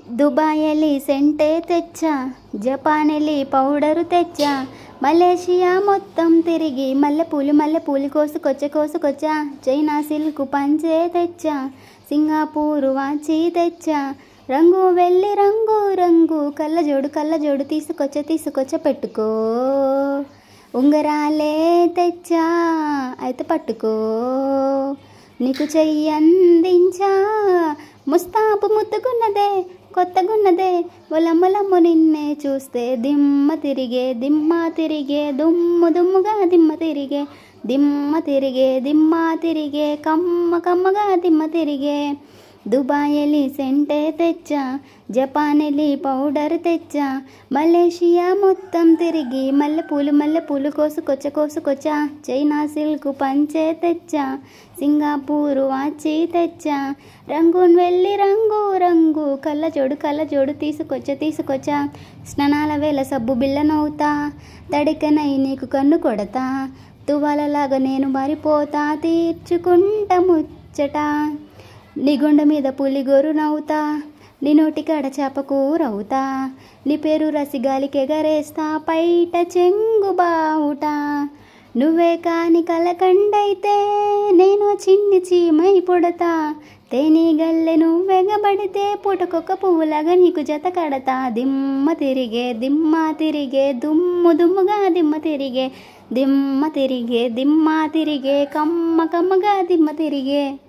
దుబాయెలి సెంటే తెచ్చా, జపానెలి పౌడరు తెచ్చా, మలేషియా మొత్తం తిరిగి మల్లెపూలు కోసుకొచ్చా, చైనా సిల్క్ పంచే తెచ్చా, సింగపూరు వాచి తెచ్చా, రంగు వెళ్ళి రంగు కళ్ళజోడు తీసుకొచ్చ పెట్టుకో, ఉంగరాలే తెచ్చా అయితే పట్టుకో, నీకు చెయ్యి అందించా, ముస్తాబు ముద్దుగున్నదే కొత్తగున్నదే, ఒలమ్మలమ్ము నిన్నే చూస్తే దిమ్మ తిరిగే దుమ్ముగా దిమ్మ తిరిగే కమ్మగా దిమ్మ తిరిగే. దుబాయెలి సెంటే తెచ్చా, జపానెలి పౌడర్ తెచ్చా, మలేషియా మొత్తం తిరిగి మల్లెపూలు కోసుకొచ్చా, చైనా సిల్క్ పంచే తెచ్చా, సింగపూరు వాచి తెచ్చా, రంగూన్ వెళ్ళి రంగు కళ్ళజోడు తీసుకొచ్చా, స్నానాల వేళ సబ్బు బిళ్ళ నవ్వుతా, తడికనై నీకు కన్ను కొడతా, తువాలలాగా నేను మారిపోతా, తీర్చుకుంటా ముచ్చట, నీ గుండె మీద పులిగోరు నవ్వుతా, నీ నోటికాడ చేప కూరవుతా, నీ పేరు రసి గాలికెగరేస్తా, పైట చెంగు బావుట, నువ్వే కాని కలకండైతే నేను చిన్ని చీమై పుడతా, తేనె గల్లె నువ్వెగబడితే పుటకొక్క పువ్వులాగా నీకు జత కడతా, దిమ్మ తిరిగే దుమ్ముగా దిమ్మ తిరిగే కమ్మగా దిమ్మ తిరిగే.